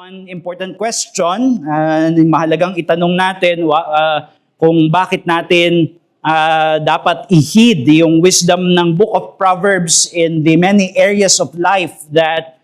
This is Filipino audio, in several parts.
One important question, mahalagang itanong natin kung bakit natin dapat ihid yung wisdom ng Book of Proverbs in the many areas of life that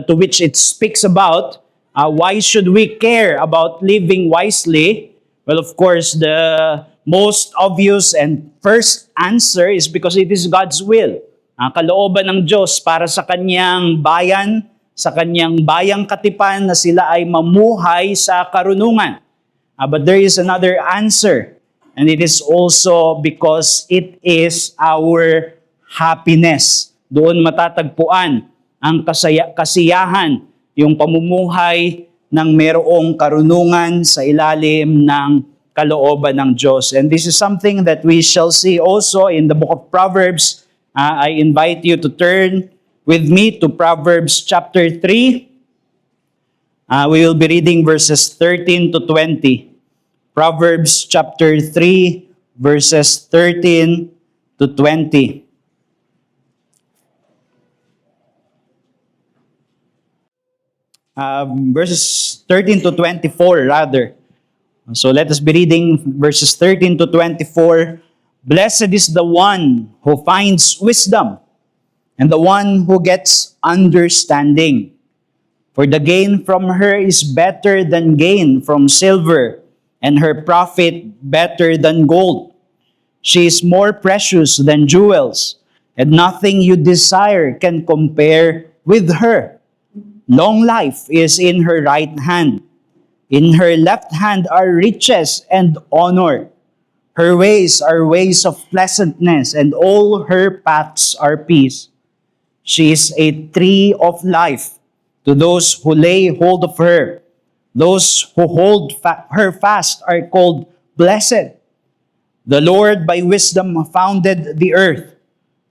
to which it speaks about. Why should we care about living wisely? Well, of course, the most obvious and first answer is because it is God's will. Ang kalooban ng Diyos para sa kanyang bayan, sa kanyang bayang katipan na sila ay mamuhay sa karunungan. But there is another answer, and it is also because it is our happiness. Doon matatagpuan ang kasiyahan, yung pamumuhay ng merong karunungan sa ilalim ng kalooban ng Diyos. And this is something that we shall see also in the book of Proverbs. I invite you to turn with me to Proverbs chapter 3. We will be reading verses 13 to 20. Proverbs chapter 3, verses 13 to 20. Verses 13 to 24 rather. So let us be reading verses 13 to 24. Blessed is the one who finds wisdom, and the one who gets understanding. For the gain from her is better than gain from silver, and her profit better than gold. She is more precious than jewels, and nothing you desire can compare with her. Long life is in her right hand. In her left hand are riches and honor. Her ways are ways of pleasantness, and all her paths are peace. She is a tree of life to those who lay hold of her. Those who hold her fast are called blessed. The Lord by wisdom founded the earth.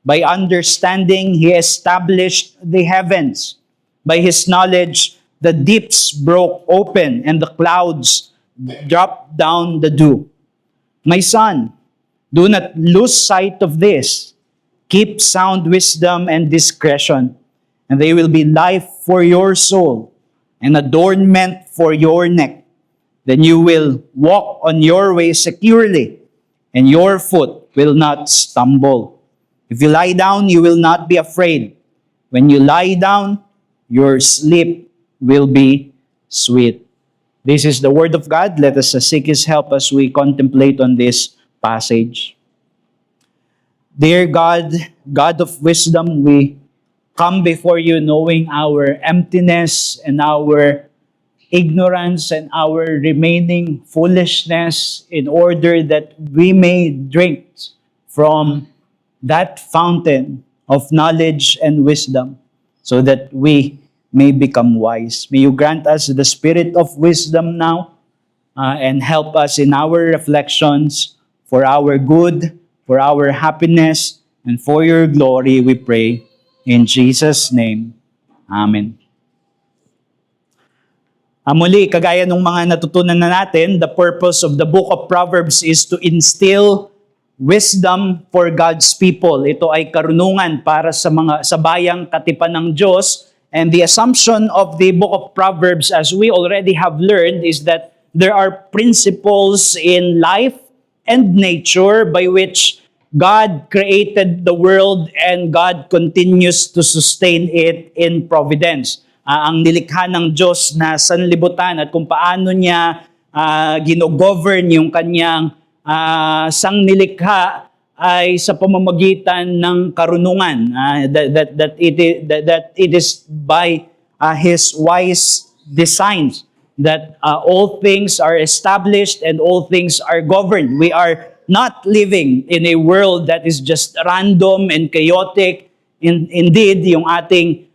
By understanding he established the heavens. By his knowledge the deeps broke open, and the clouds dropped down the dew. My son, do not lose sight of this. Keep sound wisdom and discretion, and they will be life for your soul, and adornment for your neck. Then you will walk on your way securely, and your foot will not stumble. If you lie down, you will not be afraid. When you lie down, your sleep will be sweet. This is the word of God. Let us seek his help as we contemplate on this passage. Dear God, God of wisdom, we come before you knowing our emptiness and our ignorance and our remaining foolishness, in order that we may drink from that fountain of knowledge and wisdom, so that we may become wise. May you grant us the spirit of wisdom now, and help us in our reflections for our good, for our happiness, and for your glory, we pray. In Jesus' name, Amen. Muli, kagaya ng mga natutunan na natin, the purpose of the book of Proverbs is to instill wisdom for God's people. Ito ay karunungan para sa bayang katipan ng Diyos. And the assumption of the book of Proverbs, as we already have learned, is that there are principles in life and nature by which God created the world and God continues to sustain it in providence. Ang nilikha ng Diyos na sanlibutan at kung paano niya gino-govern yung kanyang sangnilikha ay sa pamamagitan ng karunungan, that it is by his wise designs that all things are established and all things are governed. We are not living in a world that is just random and chaotic. Indeed, yung ating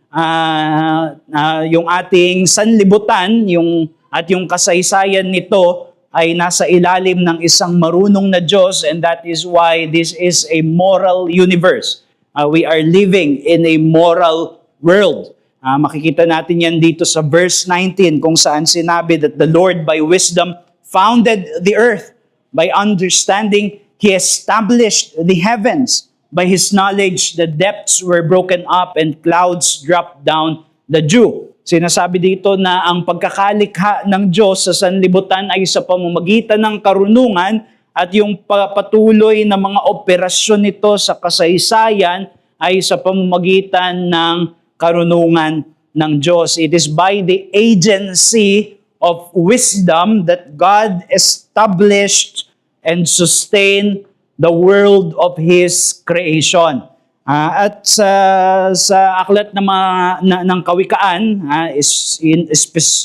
sanlibutan, yung kasaysayan nito ay nasa ilalim ng isang marunong na Diyos, and that is why this is a moral universe. We are living in a moral world. Makikita natin yan dito sa verse 19 kung saan sinabi that the Lord by wisdom founded the earth. By understanding, he established the heavens. By his knowledge, the depths were broken up and clouds dropped down the dew. Sinasabi dito na ang pagkakalikha ng Diyos sa sanlibutan ay sa pamamagitan ng karunungan at yung patuloy na mga operasyon nito sa kasaysayan ay sa pamamagitan ng karunungan ng Diyos. It is by the agency of wisdom that God established and sustained the world of His creation. At sa aklat ng Kawikaan,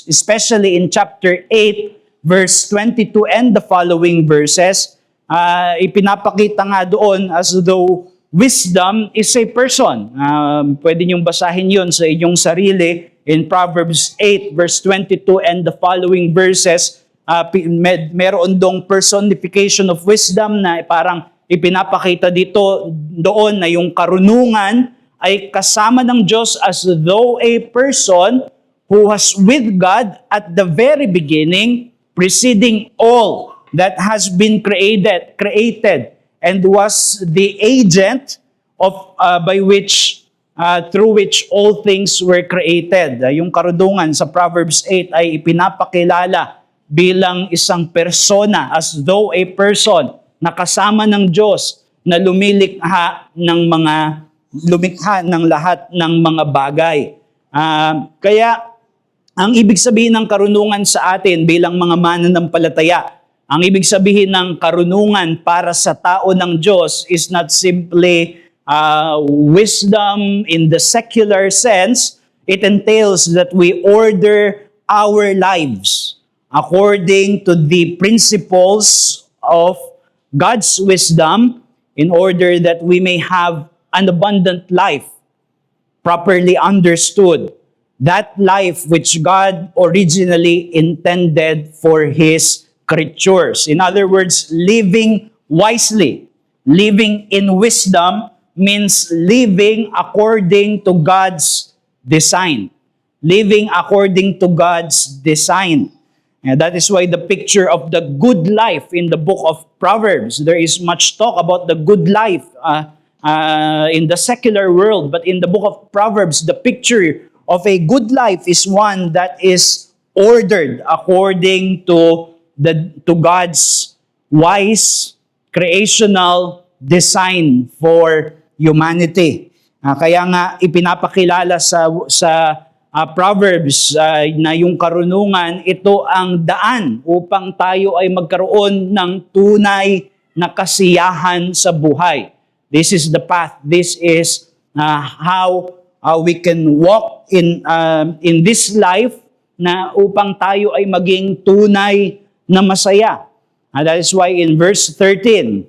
especially in chapter 8, verse 22 and the following verses, ipinapakita nga doon as though wisdom is a person. Pwede niyong basahin yun sa inyong sarili in Proverbs 8 verse 22 and the following verses. Meron dong personification of wisdom na parang ipinapakita dito doon na yung karunungan ay kasama ng Diyos as though a person who was with God at the very beginning, preceding all that has been created, and was the agent of through which all things were created. Yung karunungan sa Proverbs 8 ay ipinapakilala bilang isang persona, as though a person na kasama ng Diyos na lumikha ng lahat ng mga bagay. Kaya ang ibig sabihin ng karunungan sa atin bilang mga mananampalataya, ang ibig sabihin ng karunungan para sa tao ng Diyos is not simply wisdom in the secular sense. It entails that we order our lives according to the principles of God's wisdom in order that we may have an abundant life, properly understood. That life which God originally intended for His creatures. In other words, living wisely, living in wisdom means living according to God's design. Living according to God's design. And that is why the picture of the good life in the book of Proverbs, there is much talk about the good life in the secular world, but in the book of Proverbs, the picture of a good life is one that is ordered according to God's wise creational design for humanity. Kaya nga ipinapakilala sa Proverbs na yung karunungan, ito ang daan upang tayo ay magkaroon ng tunay na kasiyahan sa buhay. This is the path. This is how we can walk in this life na upang tayo ay maging tunay na masaya. That is why in verse 13,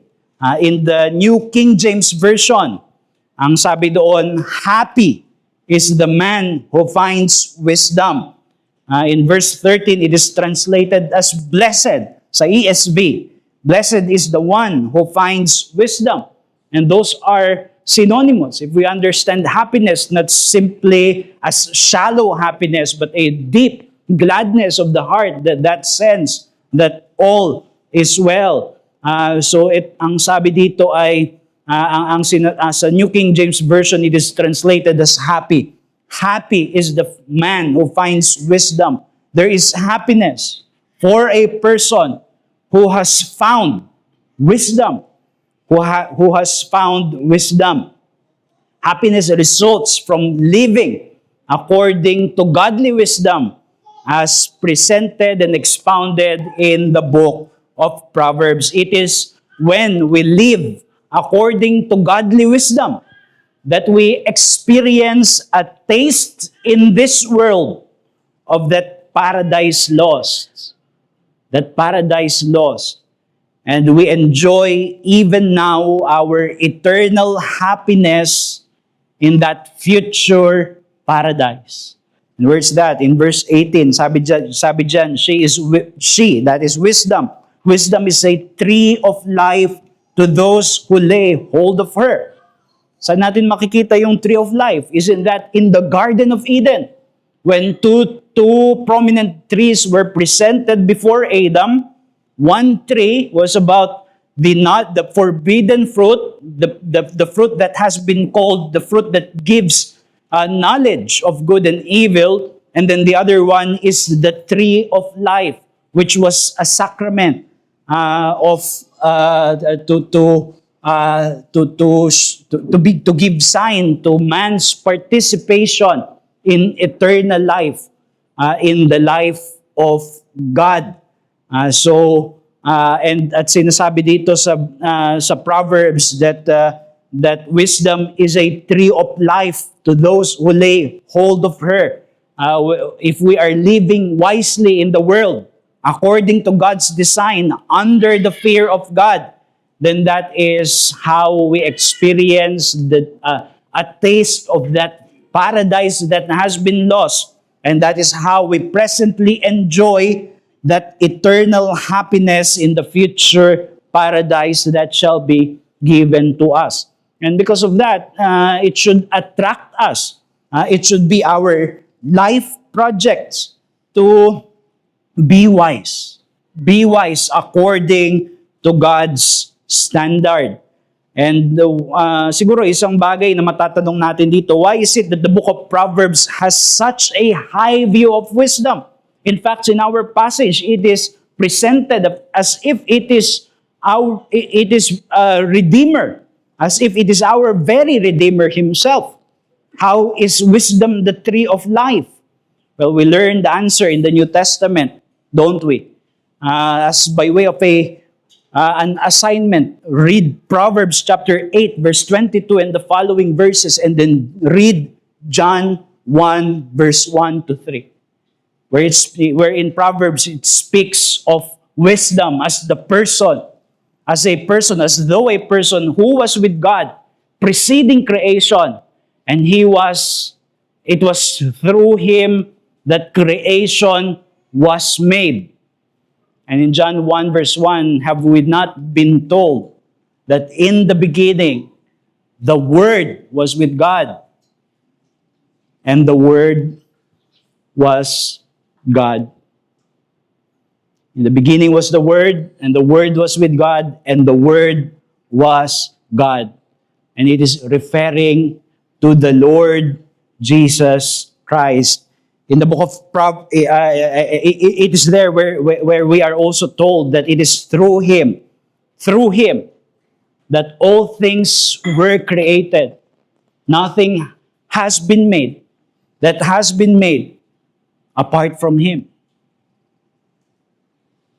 in the New King James Version, ang sabi doon, happy is the man who finds wisdom. In verse 13, it is translated as blessed sa ESV. Blessed is the one who finds wisdom. And those are synonymous. If we understand happiness, not simply as shallow happiness, but a deep gladness of the heart, that sense that all is well. So ang sabi dito ay, sa New King James Version, it is translated as happy. Happy is the man who finds wisdom. There is happiness for a person who has found wisdom. Who has found wisdom. Happiness results from living according to godly wisdom as presented and expounded in the book of Proverbs. It is when we live according to godly wisdom that we experience a taste in this world of that paradise lost. That paradise lost. And we enjoy even now our eternal happiness in that future paradise. And where's that? In verse 18, sabi dyan, she, that is wisdom. Wisdom is a tree of life to those who lay hold of her. Saan natin makikita yung tree of life? Isn't that in the Garden of Eden? When two prominent trees were presented before Adam, one tree was about the forbidden fruit, the fruit that has been called the fruit that gives knowledge of good and evil. And then the other one is the tree of life, which was a sacrament to give sign to man's participation in eternal life, in the life of God. And at sinasabi dito sa Proverbs that wisdom is a tree of life to those who lay hold of her. If we are living wisely in the world, according to God's design, under the fear of God, then that is how we experience a taste of that paradise that has been lost. And that is how we presently enjoy that eternal happiness in the future paradise that shall be given to us. And because of that, it should attract us. It should be our life projects to be wise. Be wise according to God's standard. And siguro isang bagay na matatanong natin dito, why is it that the book of Proverbs has such a high view of wisdom? In fact, in our passage, it is presented as if it is a Redeemer, as if it is our very Redeemer Himself. How is wisdom the tree of life? Well, we learn the answer in the New Testament, don't we? As by way of an assignment, read Proverbs chapter 8, verse 22 and the following verses, and then read John 1, verse 1 to 3. Where in Proverbs it speaks of wisdom as though a person who was with God preceding creation, and it was through him that creation was made. And in John 1 verse 1, have we not been told that in the beginning the Word was with God, and the Word was God. In the beginning was the Word, and the Word was with God, and the Word was God. And it is referring to the Lord Jesus Christ. In the book of Proverbs, it is there where we are also told that it is through Him, that all things were created. Nothing has been made that has been made apart from Him.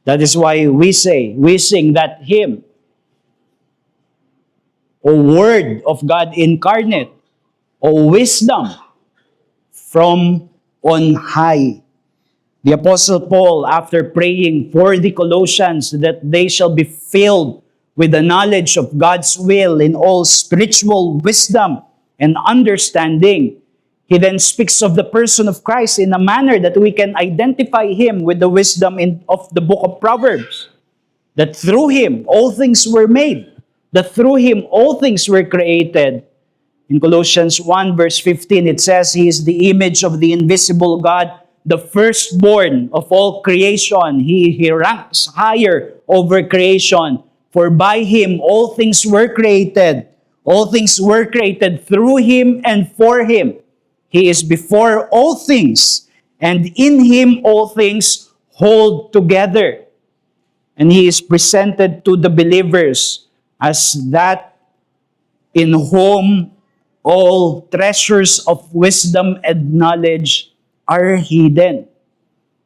That is why we sing that hymn, O Word of God incarnate, O wisdom from on high. The Apostle Paul, after praying for the Colossians that they shall be filled with the knowledge of God's will in all spiritual wisdom and understanding, he then speaks of the person of Christ in a manner that we can identify Him with the wisdom of the book of Proverbs. That through Him, all things were made. That through Him, all things were created. In Colossians 1 verse 15, it says, He is the image of the invisible God, the firstborn of all creation. He ranks higher over creation. For by Him, all things were created. All things were created through Him and for Him. He is before all things, and in Him all things hold together. And He is presented to the believers as that in whom all treasures of wisdom and knowledge are hidden.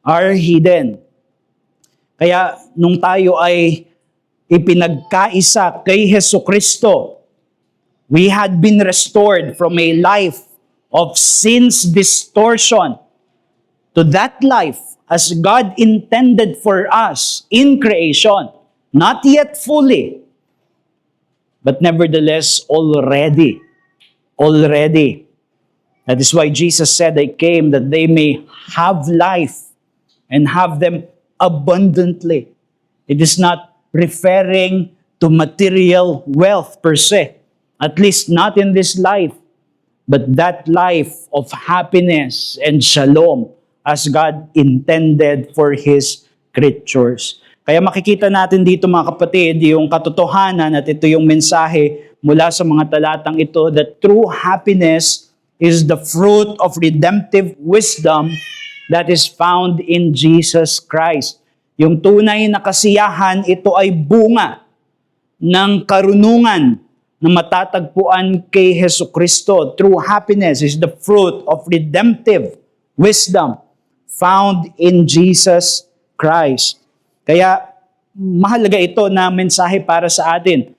Are hidden. Kaya nung tayo ay ipinagkaisa kay Jesucristo, we had been restored from a life of sin's distortion to that life as God intended for us in creation. Not yet fully, but nevertheless already. That is why Jesus said, I came that they may have life and have them abundantly. It is not referring to material wealth per se, at least not in this life, but that life of happiness and shalom as God intended for His creatures. Kaya makikita natin dito mga kapatid, yung katotohanan at ito yung mensahe mula sa mga talatang ito, that true happiness is the fruit of redemptive wisdom that is found in Jesus Christ. Yung tunay na kasiyahan, ito ay bunga ng karunungan na matatagpuan kay Hesukristo. True happiness is the fruit of redemptive wisdom found in Jesus Christ. Kaya mahalaga ito na mensahe para sa atin.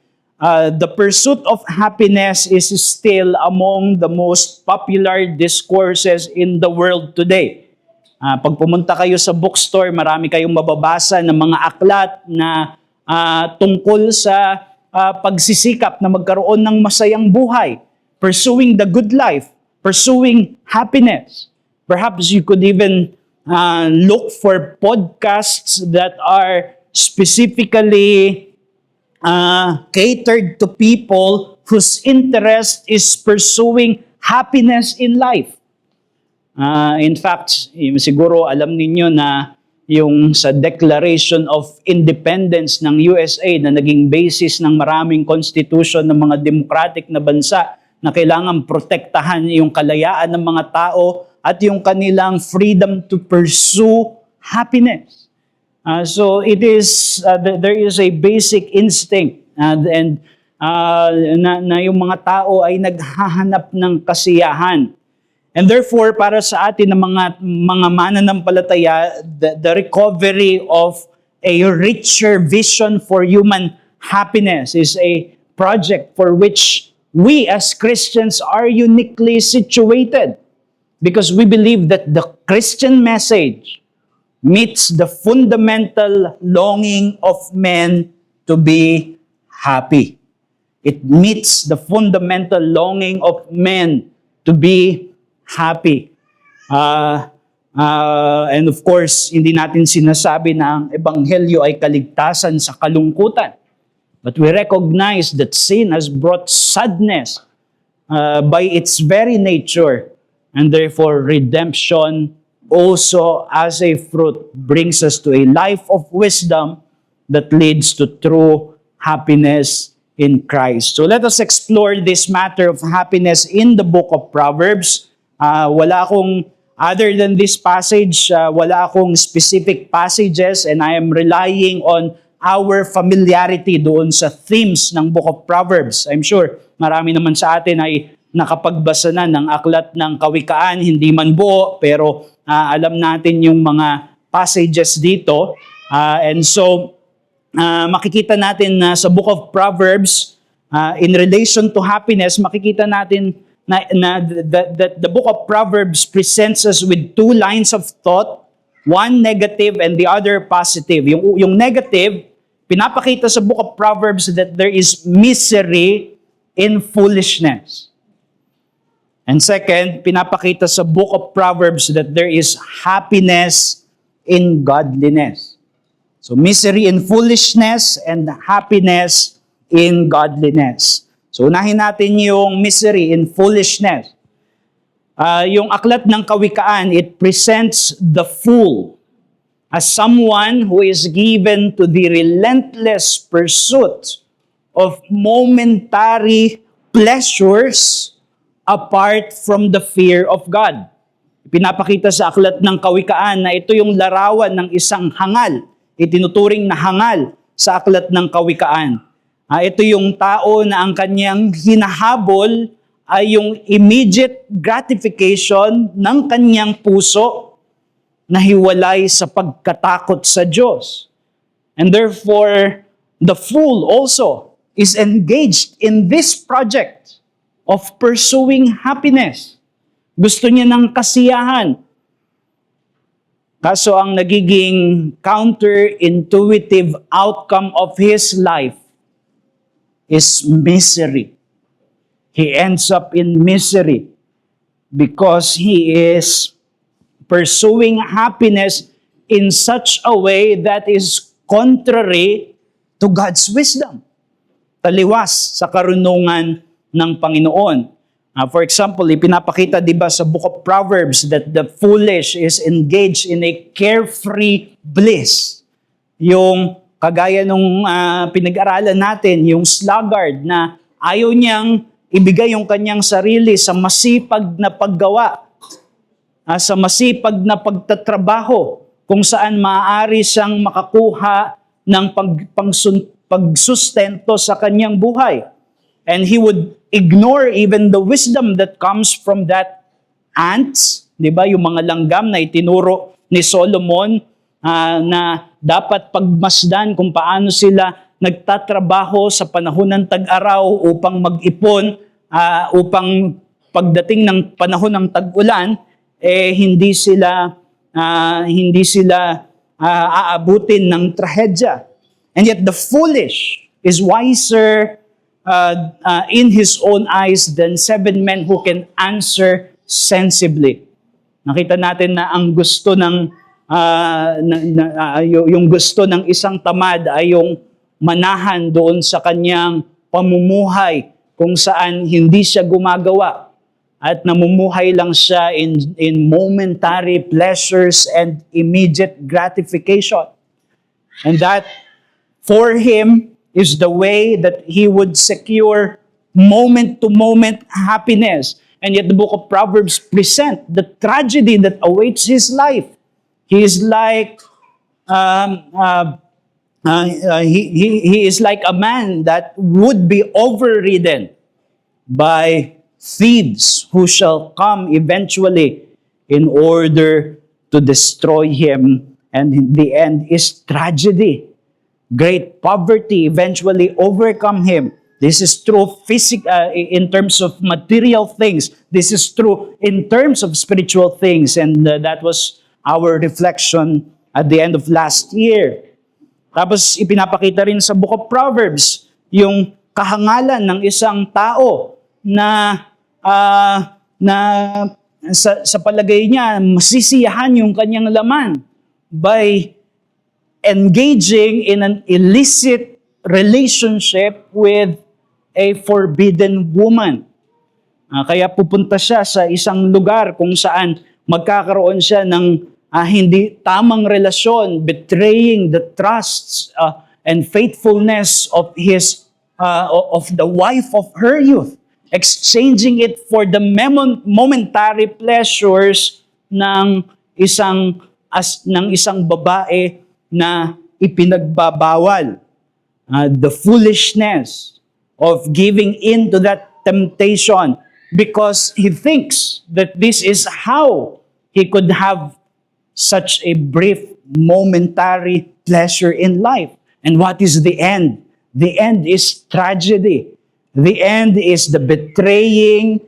The pursuit of happiness is still among the most popular discourses in the world today. Pag pumunta kayo sa bookstore, marami kayong mababasa ng mga aklat na tungkol sa pagsisikap na magkaroon ng masayang buhay, pursuing the good life, pursuing happiness. Perhaps you could even look for podcasts that are specifically catered to people whose interest is pursuing happiness in life. In fact, siguro alam ninyo na yung sa Declaration of Independence ng USA na naging basis ng maraming constitution ng mga democratic na bansa na kailangan protektahan yung kalayaan ng mga tao at yung kanilang freedom to pursue happiness. So it is there is a basic instinct na yung mga tao ay naghahanap ng kasiyahan. And therefore, para sa atin ng mga mananampalataya, the recovery of a richer vision for human happiness is a project for which we as Christians are uniquely situated, because we believe that the Christian message meets the fundamental longing of men to be happy. It meets the fundamental longing of men to be happy. And of course, hindi natin sinasabi na ang ebanghelyo ay kaligtasan sa kalungkutan. But we recognize that sin has brought sadness by its very nature, and therefore redemption also as a fruit brings us to a life of wisdom that leads to true happiness in Christ. So let us explore this matter of happiness in the book of Proverbs. Other than this passage, wala akong specific passages, and I am relying on our familiarity doon sa themes ng book of Proverbs. I'm sure marami naman sa atin ay nakapagbasa na ng aklat ng Kawikaan, hindi man buo, pero alam natin yung mga passages dito. And so, makikita natin na sa book of Proverbs, in relation to happiness, makikita natin that the book of Proverbs presents us with two lines of thought, one negative and the other positive. Yung negative, pinapakita sa book of Proverbs that there is misery in foolishness. And second, pinapakita sa book of Proverbs that there is happiness in godliness. So misery in foolishness and happiness in godliness. So unahin natin yung misery in foolishness. Yung aklat ng Kawikaan, it presents the fool as someone who is given to the relentless pursuit of momentary pleasures apart from the fear of God. Pinapakita sa aklat ng Kawikaan na ito yung larawan ng isang hangal, itinuturing na hangal sa aklat ng Kawikaan. Ito yung tao na ang kanyang hinahabol ay yung immediate gratification ng kanyang puso na hiwalay sa pagkatakot sa Diyos. And therefore, the fool also is engaged in this project of pursuing happiness. Gusto niya ng kasiyahan. Kaso ang nagiging counterintuitive outcome of his life is misery. He ends up in misery because he is pursuing happiness in such a way that is contrary to God's wisdom. Taliwas sa karunungan ng Panginoon. For example, ipinapakita diba sa book of Proverbs that the foolish is engaged in a carefree bliss. Yung kagaya nung pinag-aralan natin, yung sluggard na ayaw niyang ibigay yung kanyang sarili sa masipag na paggawa. sa masipag na pagtatrabaho kung saan maaari siyang makakuha ng pagsustento sa kanyang buhay. And he would ignore even the wisdom that comes from that ants, di ba? Yung mga langgam na itinuro ni Solomon na dapat pagmasdan kung paano sila nagtatrabaho sa panahon ng tag-araw upang mag-ipon, upang pagdating ng panahon ng tag-ulan, hindi sila aabutin ng trahedya. And yet the foolish is wiser in his own eyes than 7 men who can answer sensibly. Nakita natin na ang gusto ng yung gusto ng isang tamad ay yung manahan doon sa kanyang pamumuhay kung saan hindi siya gumagawa at namumuhay lang siya in momentary pleasures and immediate gratification. And that for him is the way that he would secure moment-to-moment happiness. And yet the book of Proverbs present the tragedy that awaits his life. He is like he is like a man that would be overridden by thieves who shall come eventually in order to destroy him. And in the end is tragedy. Great poverty eventually overcome him. This is true in terms of material things. This is true in terms of spiritual things. And that was our reflection at the end of last year. Tapos ipinapakita rin sa book of Proverbs yung kahangalan ng isang tao na sa palagay niya masisiyahan yung kanyang laman by engaging in an illicit relationship with a forbidden woman. Kaya pupunta siya sa isang lugar kung saan magkakaroon siya ng hindi tamang relasyon, betraying the trusts and faithfulness of the wife of her youth, exchanging it for the momentary pleasures ng isang babae na ipinagbabawal. The foolishness of giving in to that temptation because he thinks that this is how he could have such a brief momentary pleasure in life. And what is the end? The end is tragedy. The end is the betraying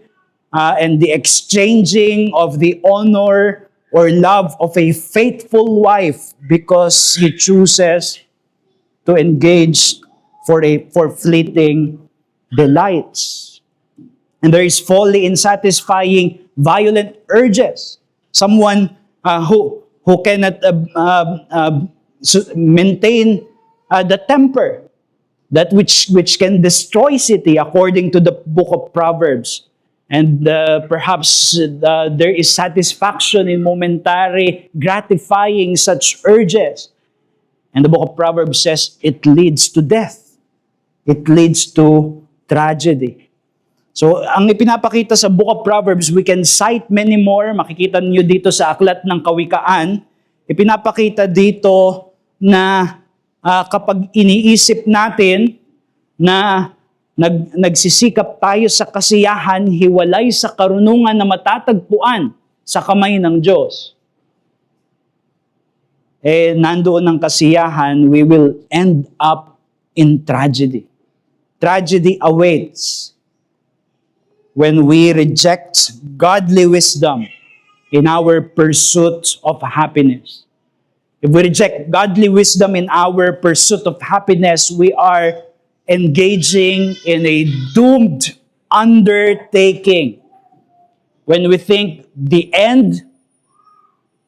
and the exchanging of the honor or love of a faithful wife because he chooses to engage for fleeting delights. And there is folly in satisfying violent urges. Someone who cannot maintain the temper, that which can destroy city, according to the book of Proverbs. And perhaps there is satisfaction in momentary gratifying such urges. And the book of Proverbs says it leads to death. It leads to tragedy. So, ang ipinapakita sa book of Proverbs, we can cite many more. Makikita niyo dito sa Aklat ng Kawikaan. Ipinapakita dito na kapag iniisip natin na nagsisikap tayo sa kasiyahan, hiwalay sa karunungan na matatagpuan sa kamay ng Diyos, nandoon ang kasiyahan, we will end up in tragedy. Tragedy awaits when we reject godly wisdom in our pursuit of happiness. If we reject godly wisdom in our pursuit of happiness, we are engaging in a doomed undertaking. When we think the end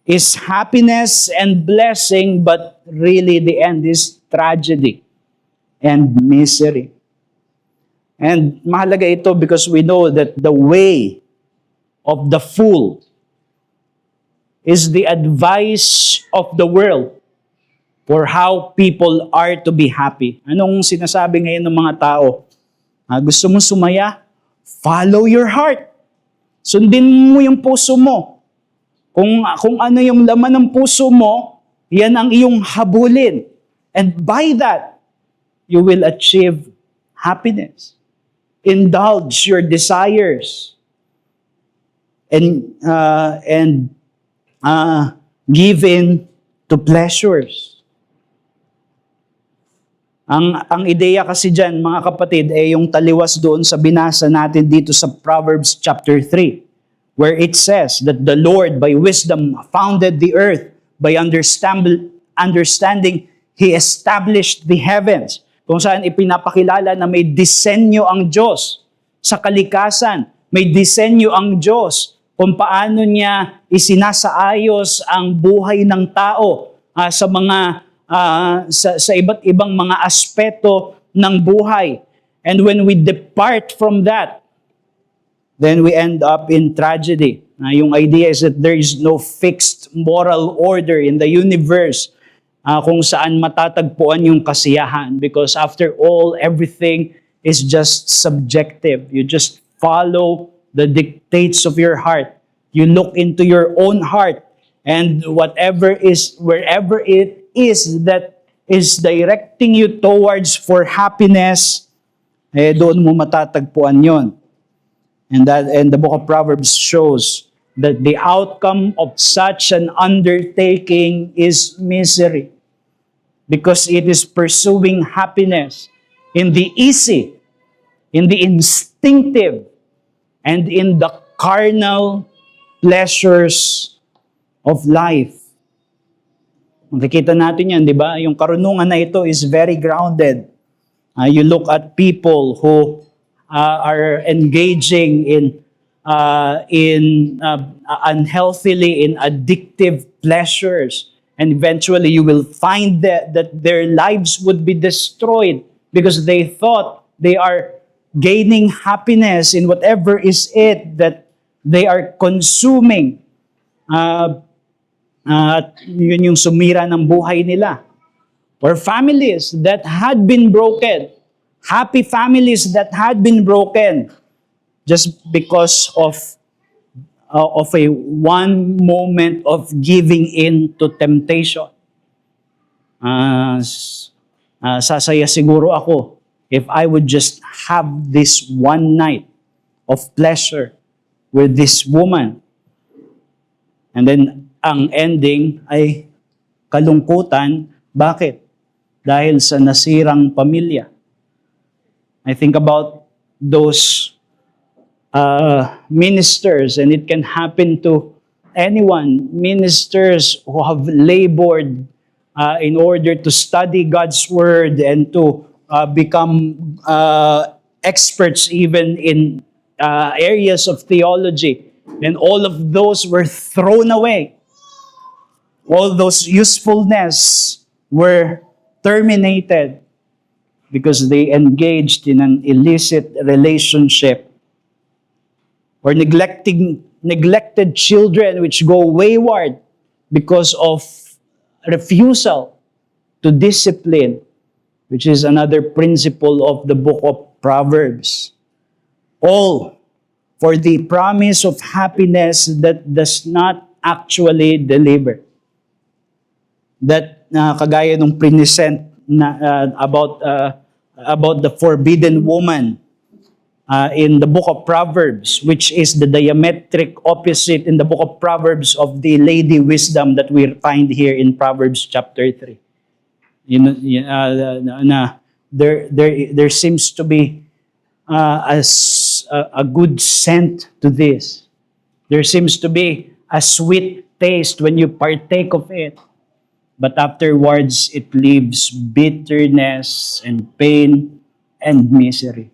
is happiness and blessing, but really the end is tragedy and misery. And mahalaga ito because we know that the way of the fool is the advice of the world for how people are to be happy. Anong sinasabi ngayon ng mga tao? Gusto mo sumaya? Follow your heart. Sundin mo yung puso mo. Kung ano yung laman ng puso mo, yan ang iyong habulin. And by that, you will achieve happiness. Indulge your desires. And give in to pleasures. Ang ideya kasi dyan, mga kapatid, yung taliwas doon sa binasa natin dito sa Proverbs chapter 3, where it says that the Lord by wisdom founded the earth, by understanding, He established the heavens. Kung saan ipinapakilala na may disenyo ang Diyos sa kalikasan, may disenyo ang Diyos kung paano niya isinasaayos ang buhay ng tao sa mga sa iba't ibang mga aspeto ng buhay. And when we depart from that, then we end up in tragedy. Yung idea is that there is no fixed moral order in the universe kung saan matatagpuan yung kasiyahan. Because after all, everything is just subjective. You just follow the dictates of your heart. You look into your own heart, and wherever it is that is directing you towards for happiness, doon mo matatagpuan yon. And the book of Proverbs shows that the outcome of such an undertaking is misery, because it is pursuing happiness in the easy, in the instinctive, and in the carnal pleasures of life. Makikita natin yan, di ba? Yung karunungan na ito is very grounded. You look at people who are engaging in unhealthily in addictive pleasures, and eventually you will find that their lives would be destroyed because they thought they are gaining happiness in whatever is it that they are consuming. Yun yung sumira ng buhay nila. Or families that had been broken, happy families that had been broken just because of a one moment of giving in to temptation. Sasaya siguro ako if I would just have this one night of pleasure with this woman. And then, ang ending ay kalungkutan. Bakit? Dahil sa nasirang pamilya. I think about those ministers, and it can happen to anyone. Ministers who have labored in order to study God's Word and to become experts even in areas of theology. And all of those were thrown away. All those usefulness were terminated because they engaged in an illicit relationship, or neglected children which go wayward because of refusal to discipline, which is another principle of the book of Proverbs. All for the promise of happiness that does not actually deliver. That kagaya nung present about the forbidden woman in the book of Proverbs, which is the diametric opposite in the book of Proverbs of the Lady Wisdom that we find here in Proverbs chapter 3. There seems to be a good scent to this. There seems to be a sweet taste when you partake of it. But afterwards, it leaves bitterness and pain and misery.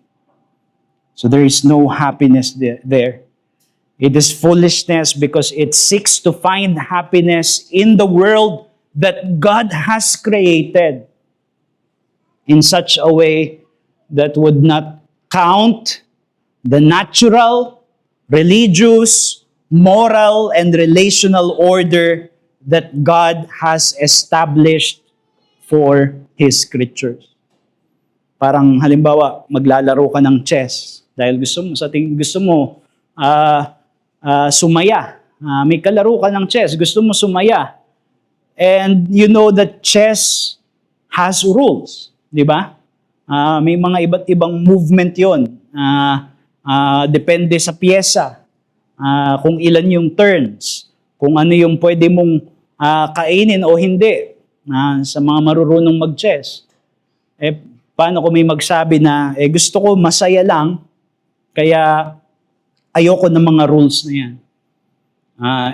So there is no happiness there. It is foolishness because it seeks to find happiness in the world that God has created in such a way that would not count the natural, religious, moral, and relational order that God has established for His creatures. Parang halimbawa, maglalaro ka ng chess dahil gusto mo sumaya may kalaro ka ng chess, gusto mo sumaya. And you know that chess has rules, di ba? May mga iba't ibang movement yon. Depende sa pyesa, kung ilan yung turns, kung ano yung pwede mong kainin o hindi sa mga marurunong mag-chess. Paano kung may magsabi na, gusto ko masaya lang, kaya ayoko ng mga rules na yan.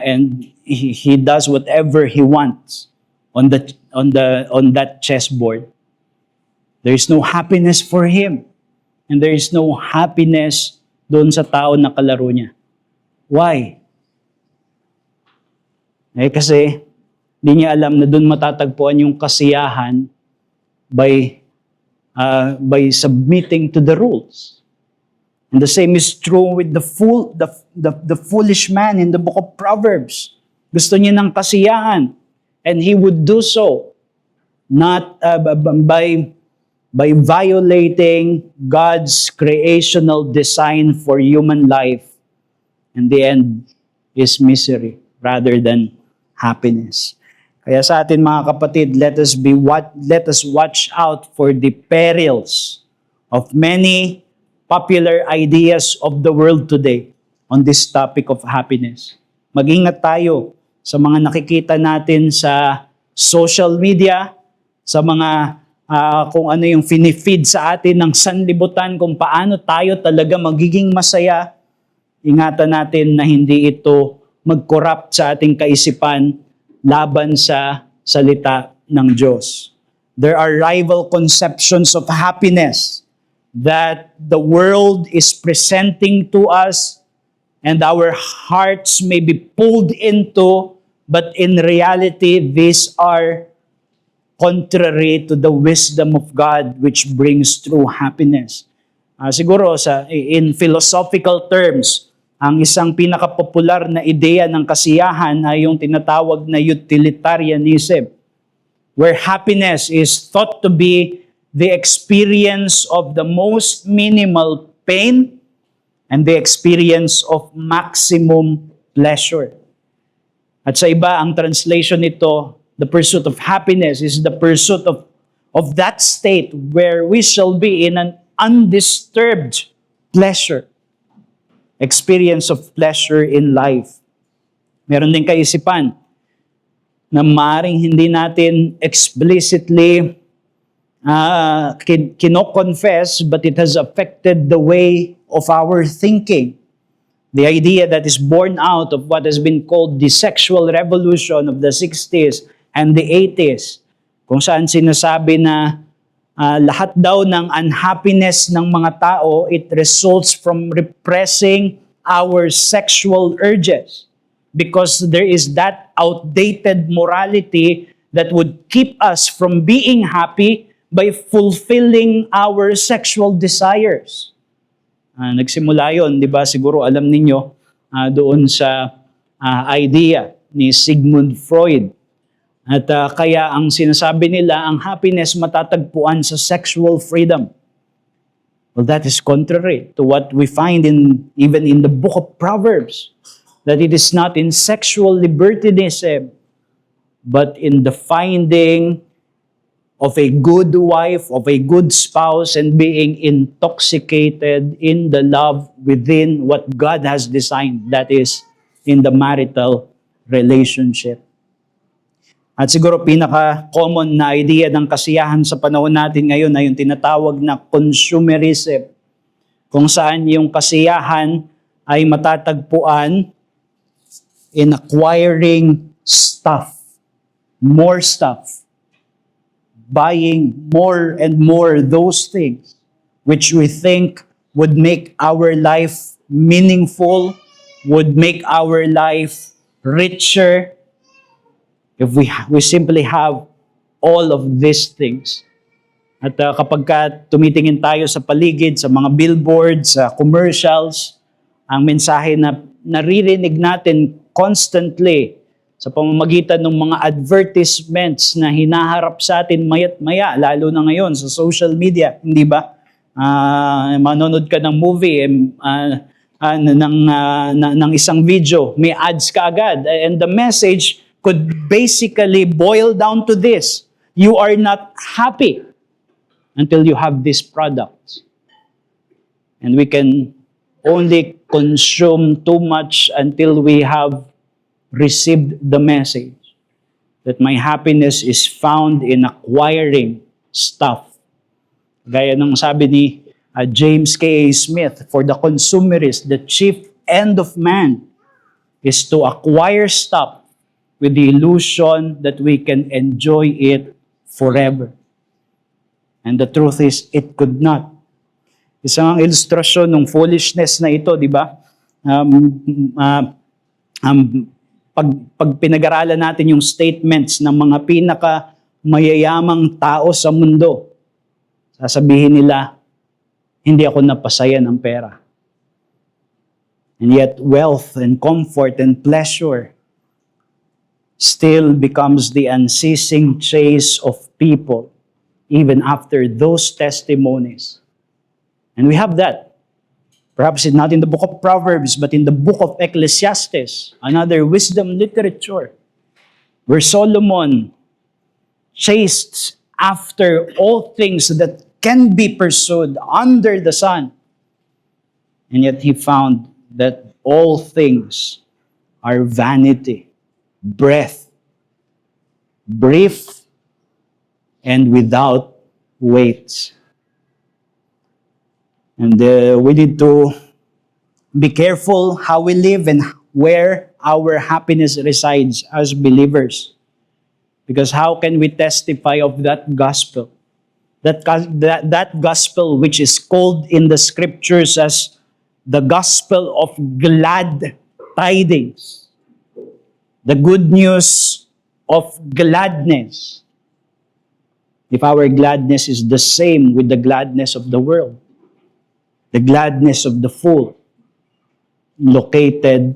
And he does whatever he wants on that chessboard. There is no happiness for him. And there is no happiness doon sa tao na kalaro niya. Why? Kasi hindi niya alam na doon matatagpuan yung kasiyahan by submitting to the rules. And the same is true with the foolish man in the book of Proverbs. Gusto niya ng kasiyahan, and he would do so not by violating God's creational design for human life. And the end is misery rather than happiness. Kaya sa atin mga kapatid, let us watch out for the perils of many popular ideas of the world today on this topic of happiness. Mag-ingat tayo sa mga nakikita natin sa social media, sa mga kung ano yung finifeed sa atin ng sanlibutan, kung paano tayo talaga magiging masaya. Ingatan natin na hindi ito mag-corrupt sa ating kaisipan laban sa salita ng Diyos. There are rival conceptions of happiness that the world is presenting to us and our hearts may be pulled into, but in reality, these are contrary to the wisdom of God which brings true happiness. Siguro in philosophical terms, ang isang pinakapopular na ideya ng kasiyahan ay yung tinatawag na utilitarianism, where happiness is thought to be the experience of the most minimal pain and the experience of maximum pleasure. At sa iba, ang translation nito, the pursuit of happiness is the pursuit of that state where we shall be in an undisturbed pleasure. Experience of pleasure in life. Meron din kaisipan na maaaring hindi natin explicitly kino-confess, but it has affected the way of our thinking. The idea that is born out of what has been called the sexual revolution of the 60s and the 80s, kung saan sinasabi na lahat daw ng unhappiness ng mga tao, it results from repressing our sexual urges because there is that outdated morality that would keep us from being happy by fulfilling our sexual desires. Nagsimula yon, di ba? Siguro alam ninyo doon sa idea ni Sigmund Freud. At kaya ang sinasabi nila, ang happiness matatagpuan sa sexual freedom. Well, that is contrary to what we find even in the book of Proverbs, that it is not in sexual libertinism, but in the finding of a good wife, of a good spouse, and being intoxicated in the love within what God has designed, that is, in the marital relationship. At siguro pinaka-common na idea ng kasiyahan sa panahon natin ngayon ay yung tinatawag na consumerism, kung saan yung kasiyahan ay matatagpuan in acquiring stuff, more stuff, buying more and more those things which we think would make our life meaningful, would make our life richer, if we simply have all of these things. At kapag tumitingin tayo sa paligid, sa mga billboards, sa commercials, ang mensahe na naririnig natin constantly sa pamamagitan ng mga advertisements na hinaharap sa atin maya't maya, lalo na ngayon sa social media, hindi ba? Manonood ka ng movie, ng isang video, may ads ka agad. And the message could basically boil down to this: you are not happy until you have these products. And we can only consume too much until we have received the message that my happiness is found in acquiring stuff. Gaya ng sabi ni James K. Smith, for the consumerist, the chief end of man is to acquire stuff with the illusion that we can enjoy it forever. And the truth is, it could not. Isang ilustrasyon ng foolishness na ito, di ba? Pag pinag-aralan natin yung statements ng mga pinaka-mayayamang tao sa mundo, sasabihin nila, hindi ako napasaya ng pera. And yet, wealth and comfort and pleasure still becomes the unceasing chase of people even after those testimonies. And we have that. Perhaps not in the book of Proverbs, but in the book of Ecclesiastes, another wisdom literature, where Solomon chased after all things that can be pursued under the sun. And yet he found that all things are vanity, breath, brief, and without weight. And we need to be careful how we live and where our happiness resides as believers. Because how can we testify of that gospel? That gospel which is called in the scriptures as the gospel of glad tidings. The good news of gladness. If our gladness is the same with the gladness of the world, the gladness of the fool, located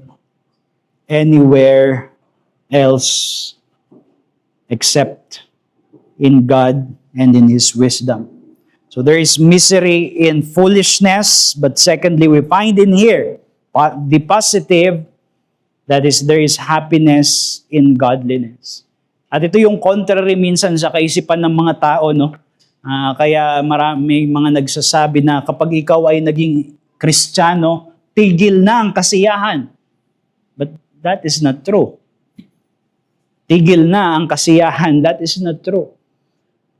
anywhere else except in God and in His wisdom. So there is misery in foolishness, but secondly, we find in here the positive, that is, there is happiness in godliness. At ito yung contrary minsan sa kaisipan ng mga tao, no? Kaya may mga nagsasabi na kapag ikaw ay naging Kristiyano, tigil na ang kasiyahan. But that is not true. Tigil na ang kasiyahan. That is not true.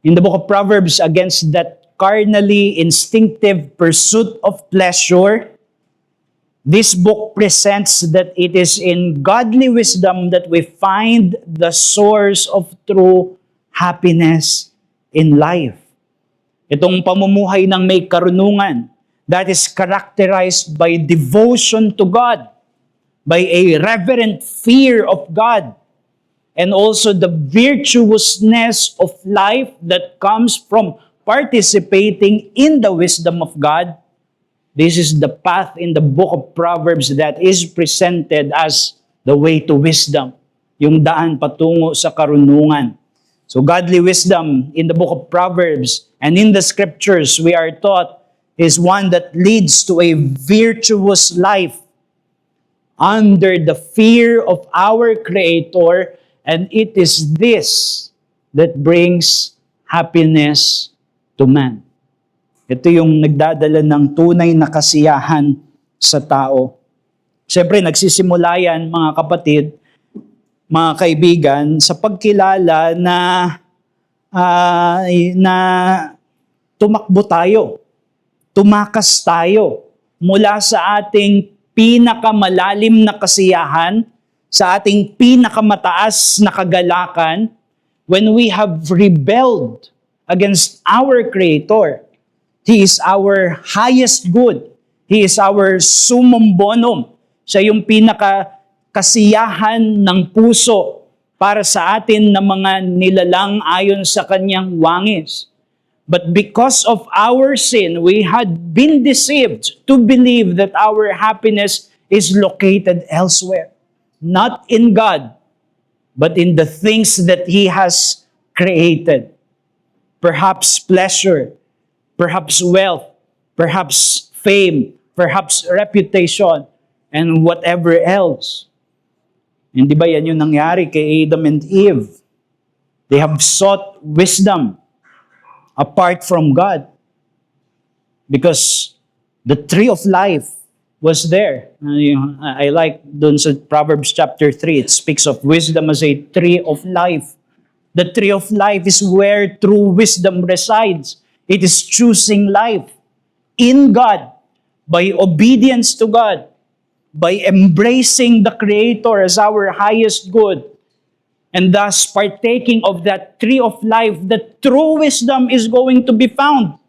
In the book of Proverbs, against that carnally instinctive pursuit of pleasure, this book presents that it is in godly wisdom that we find the source of true happiness in life. Itong pamumuhay ng may karunungan that is characterized by devotion to God, by a reverent fear of God, and also the virtuousness of life that comes from participating in the wisdom of God. This is the path in the book of Proverbs that is presented as the way to wisdom, yung daan patungo sa karunungan. So godly wisdom in the book of Proverbs and in the scriptures, we are taught, is one that leads to a virtuous life under the fear of our Creator, and it is this that brings happiness to man. Ito yung nagdadala ng tunay na kasiyahan sa tao. Siyempre, nagsisimula yan, mga kapatid, mga kaibigan, sa pagkilala na tumakbo tayo, tumakas tayo mula sa ating pinakamalalim na kasiyahan, sa ating pinakamataas na kagalakan, when we have rebelled against our Creator. He is our highest good. He is our summum bonum. Siya yung pinakakasiyahan ng puso para sa atin na mga nilalang ayon sa kanyang wangis. But because of our sin, we had been deceived to believe that our happiness is located elsewhere. Not in God, but in the things that He has created. Perhaps pleasure, perhaps wealth, perhaps fame, perhaps reputation, and whatever else. Hindi ba yan yung nangyari kay Adam and Eve? They have sought wisdom apart from God. Because the tree of life was there. I like dun sa Proverbs chapter 3, it speaks of wisdom as a tree of life. The tree of life is where true wisdom resides. It is choosing life in God, by obedience to God, by embracing the Creator as our highest good, and thus partaking of that tree of life, the true wisdom is going to be found.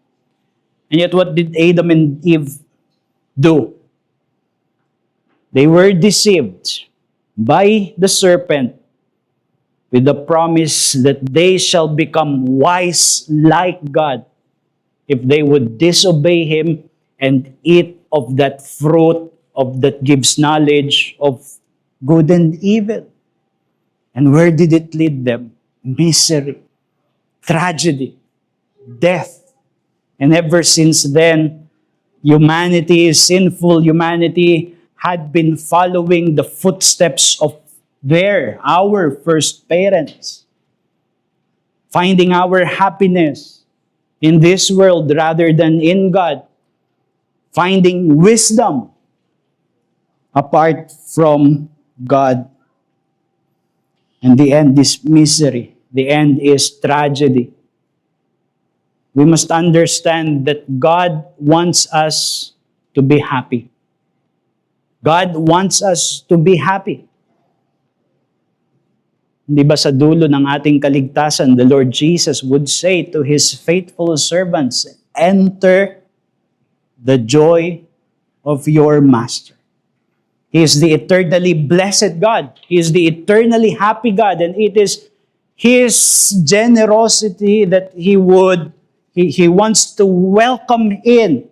And yet what did Adam and Eve do? They were deceived by the serpent with the promise that they shall become wise like God if they would disobey Him and eat of that fruit that gives knowledge of good and evil. And where did it lead them? Misery, tragedy, death. And ever since then, humanity is sinful. Humanity had been following the footsteps of our first parents, finding our happiness in this world rather than in God, finding wisdom apart from God. And the end is misery. The end is tragedy. We must understand that God wants us to be happy. God wants us to be happy. Di ba sa dulo ng ating kaligtasan, the Lord Jesus would say to His faithful servants, enter the joy of your Master. He is the eternally blessed God. He is the eternally happy God. And it is His generosity that He wants to welcome in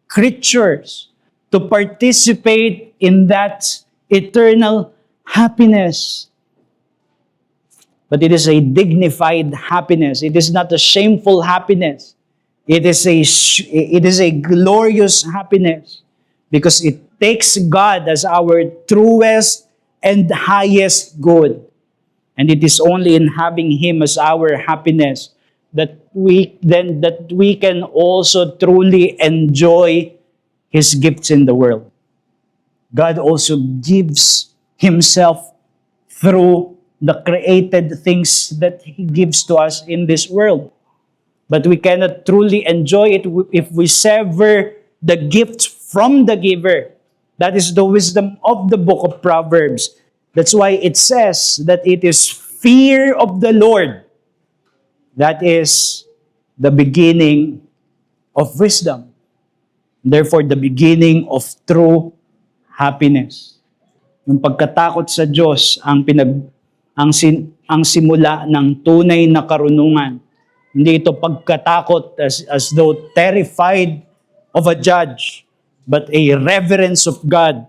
creatures to participate in that eternal happiness. But it is a dignified happiness. It is not a shameful happiness. It is a glorious happiness because it takes God as our truest and highest good. And it is only in having Him as our happiness that we can also truly enjoy His gifts in the world. God also gives Himself through the created things that He gives to us in this world. But we cannot truly enjoy it if we sever the gift from the giver. That is the wisdom of the book of Proverbs. That's why it says that it is fear of the Lord. That is the beginning of wisdom. Therefore, the beginning of true happiness. Yung pagkatakot sa Diyos ang simula ng tunay na karunungan. Hindi ito pagkatakot as though terrified of a judge, but a reverence of God,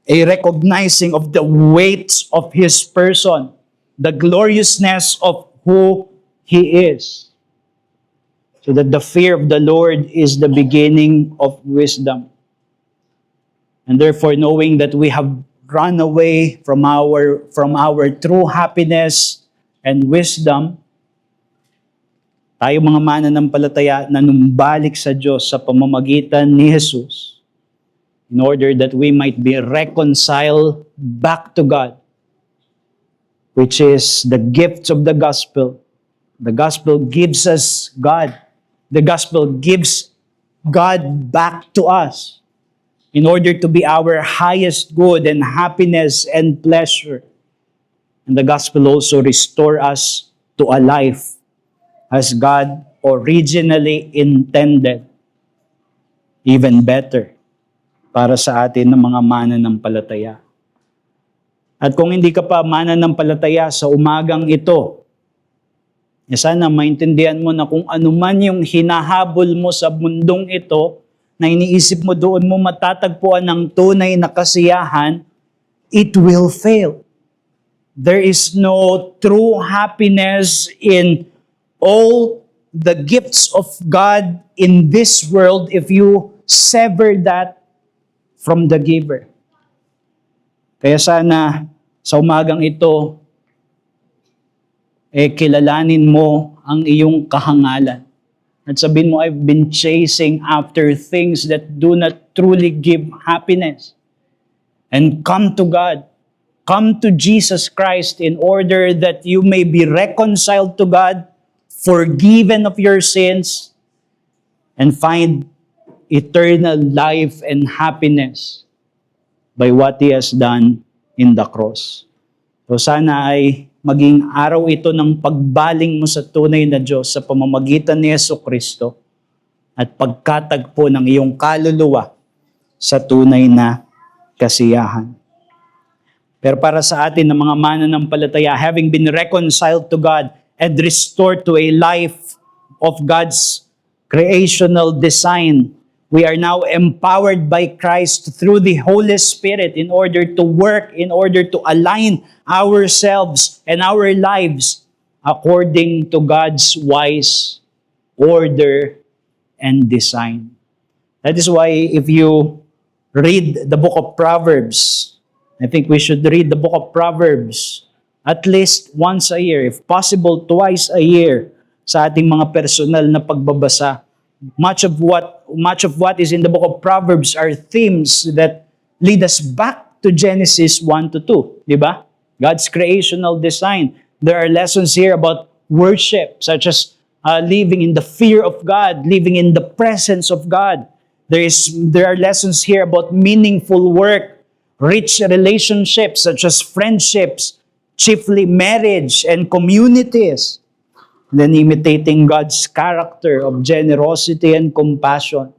a recognizing of the weight of His person, the gloriousness of who He is. So that the fear of the Lord is the beginning of wisdom. And therefore, knowing that we have run away from our true happiness and wisdom, tayo mga mananampalataya na numbalik sa Diyos sa pamamagitan ni Jesus in order that we might be reconciled back to God, which is the gift of the gospel. The gospel gives us God. The gospel gives God back to us in order to be our highest good and happiness and pleasure. And the gospel also restore us to a life as God originally intended, even better para sa atin ng mga mananampalataya. At kung hindi ka pa mananampalataya sa umagang ito, sana maintindihan mo na kung ano man yung hinahabol mo sa mundong ito, na iniisip mo doon mo matatagpuan ng tunay na kasiyahan, it will fail. There is no true happiness in all the gifts of God in this world if you sever that from the giver. Kaya sana sa umagang ito, kilalanin mo ang iyong kahangalan. At sabihin mo, I've been chasing after things that do not truly give happiness. And come to God. Come to Jesus Christ in order that you may be reconciled to God, forgiven of your sins, and find eternal life and happiness by what He has done in the cross. So sana ay maging araw ito ng pagbaling mo sa tunay na Diyos sa pamamagitan ni Jesucristo at pagkatagpo ng iyong kaluluwa sa tunay na kasiyahan. Pero para sa atin na mga mananampalataya, having been reconciled to God and restored to a life of God's creational design, we are now empowered by Christ through the Holy Spirit in order to work, in order to align ourselves and our lives according to God's wise order and design. That is why if you read the book of Proverbs, I think we should read the book of Proverbs at least once a year, if possible twice a year sa ating mga personal na pagbabasa. Much of what is in the book of Proverbs are themes that lead us back to Genesis 1 to 2, di ba? God's creational design. There are lessons here about worship, such as living in the fear of God, living in the presence of God. There are lessons here about meaningful work, rich relationships such as friendships, chiefly marriage and communities. And then imitating God's character of generosity and compassion.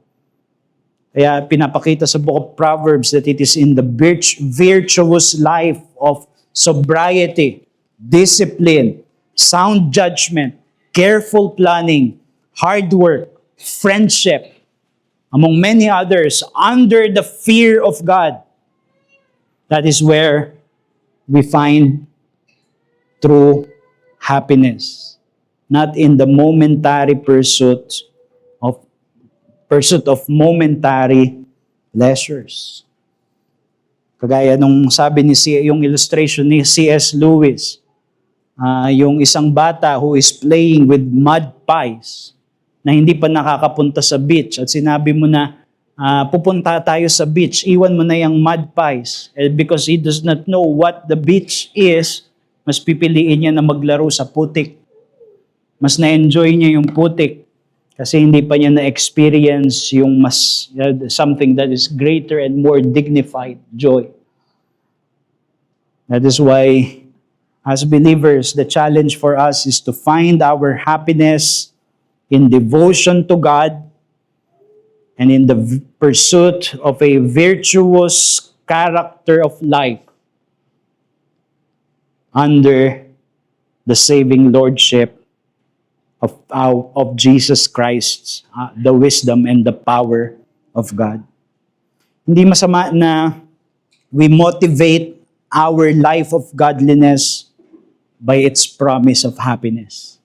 Kaya pinapakita sa book of Proverbs that it is in the virtuous life of sobriety, discipline, sound judgment, careful planning, hard work, friendship, among many others, under the fear of God. That is where we find true happiness, not in the momentary pursuit of momentary pleasures. Kagaya nung sabi yung illustration ni C.S. Lewis, yung isang bata who is playing with mud pies na hindi pa nakakapunta sa beach at sinabi mo na pupunta tayo sa beach, iwan mo na yung mud pies. Because he does not know what the beach is, mas pipiliin niya na maglaro sa putik. Mas na-enjoy niya yung putik kasi hindi pa niya na-experience yung something that is greater and more dignified joy. That is why, as believers, the challenge for us is to find our happiness in devotion to God and in the pursuit of a virtuous character of life under the saving lordship of Jesus Christ, the wisdom and the power of God. Hindi masama na we motivate our life of godliness by its promise of happiness.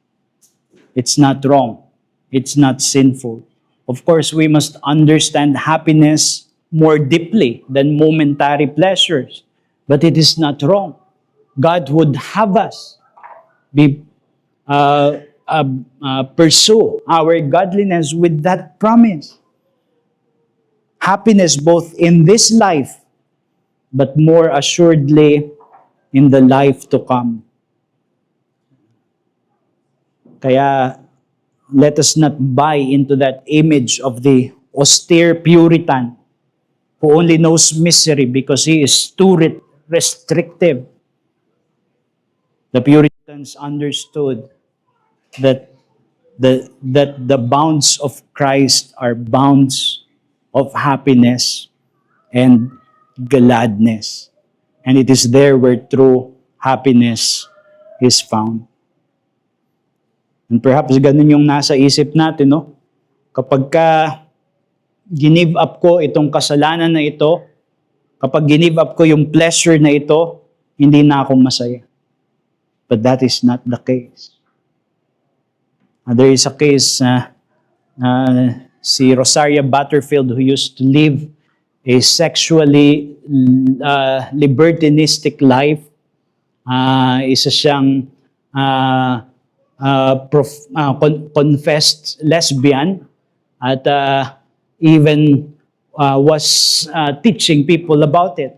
It's not wrong. It's not sinful. Of course, we must understand happiness more deeply than momentary pleasures. But it is not wrong. God would have us pursue our godliness with that promise. Happiness both in this life, but more assuredly in the life to come. Kaya, let us not buy into that image of the austere Puritan who only knows misery because he is too restrictive. The Puritans understood that the bounds of Christ are bounds of happiness and gladness. And it is there where true happiness is found. And perhaps ganun yung nasa isip natin, no? Kapag give up ko itong kasalanan na ito, kapag give up ko yung pleasure na ito, hindi na ako masaya. But that is not the case. There is a case si Rosaria Butterfield, who used to live a sexually libertinistic life. Isa siyang confessed lesbian at even was teaching people about it.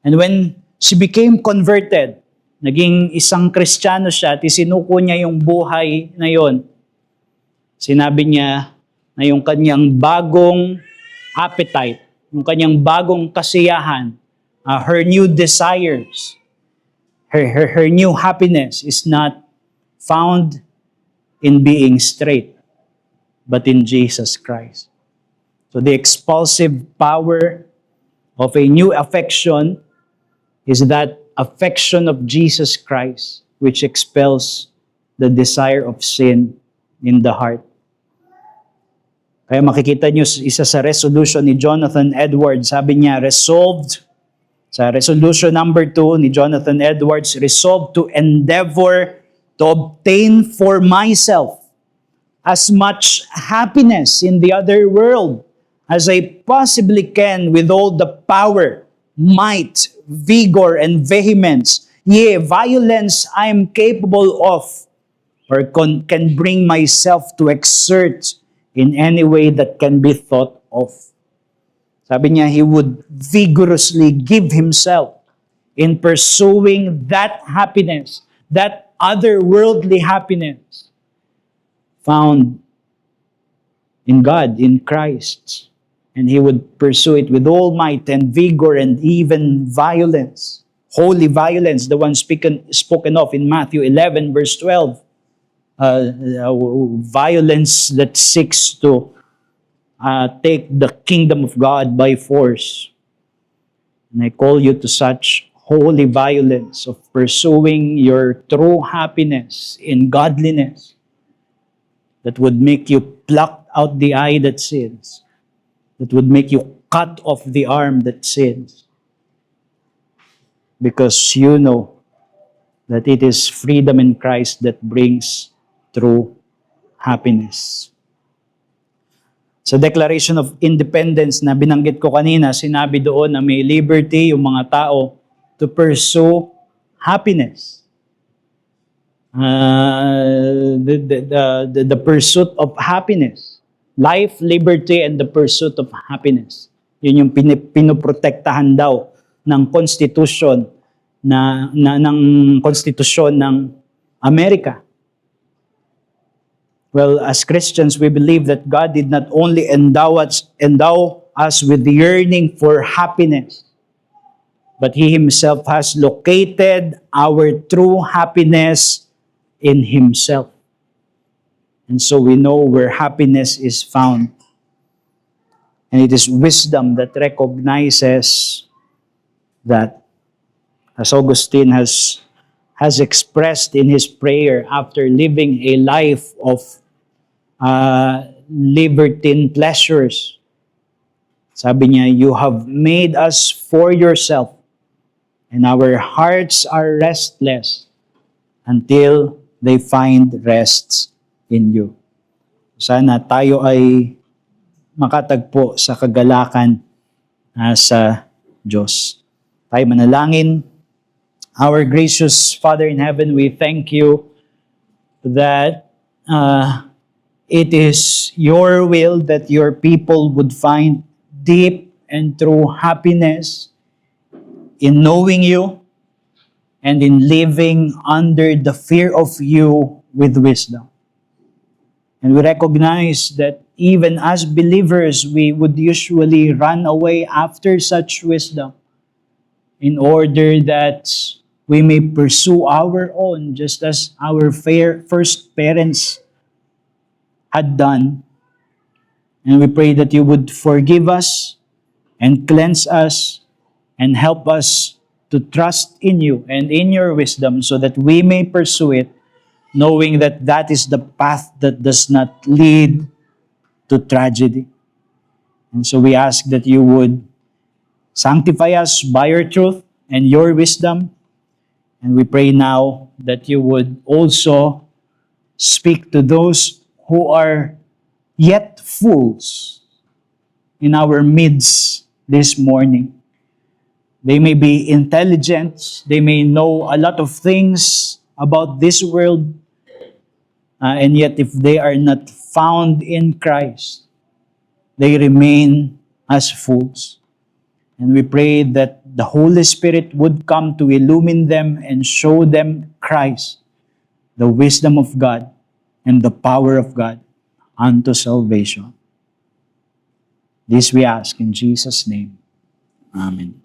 And when she became converted, naging isang Kristiyano siya at isinuko niya yung buhay na yon. Sinabi niya na yung kanyang bagong appetite, yung kanyang bagong kasiyahan, her new desires, her new happiness is not found in being straight, but in Jesus Christ. So the expulsive power of a new affection is that affection of Jesus Christ, which expels the desire of sin in the heart. Kaya makikita nyo isa sa resolution ni Jonathan Edwards, sabi niya, resolved, sa resolution number 2 ni Jonathan Edwards, resolved to endeavor to obtain for myself as much happiness in the other world as I possibly can with all the power, might, vigor, and vehemence, yea, violence I am capable of, or can bring myself to exert in any way that can be thought of. Sabi niya, he would vigorously give himself in pursuing that happiness, that otherworldly happiness found in God, in Christ. And he would pursue it with all might and vigor and even violence. Holy violence, the one spoken of in Matthew 11 verse 12. Violence that seeks to take the kingdom of God by force. And I call you to such holy violence of pursuing your true happiness in godliness that would make you pluck out the eye that sins, that would make you cut off the arm that sins, because you know that it is freedom in Christ that brings true happiness. Sa Declaration of Independence na binanggit ko kanina, sinabi doon na may liberty yung mga tao to pursue happiness. The pursuit of happiness. Life, liberty, and the pursuit of happiness. Yun yung pinoprotektahan daw ng konstitusyon ng konstitusyon ng Amerika. Well, as Christians, we believe that God did not only endow us with the yearning for happiness, but He Himself has located our true happiness in Himself. And so we know where happiness is found. And it is wisdom that recognizes that, as Augustine has expressed in his prayer after living a life of libertine pleasures. Sabi niya, you have made us for yourself, and our hearts are restless until they find rest in you. Sana tayo ay makatagpo sa kagalakan sa Diyos. Tayo manalangin. Our gracious Father in heaven, we thank you that it is your will that your people would find deep and true happiness in knowing you and in living under the fear of you with wisdom. And we recognize that even as believers, we would usually run away after such wisdom in order that we may pursue our own, just as our first parents had done. And we pray that you would forgive us and cleanse us and help us to trust in you and in your wisdom so that we may pursue it, knowing that that is the path that does not lead to tragedy. And so we ask that you would sanctify us by your truth and your wisdom. And we pray now that you would also speak to those who are yet fools in our midst this morning. They may be intelligent, they may know a lot of things about this world, and yet if they are not found in Christ, they remain as fools. And we pray that the Holy Spirit would come to illumine them and show them Christ, the wisdom of God and the power of God unto salvation. This we ask in Jesus' name. Amen.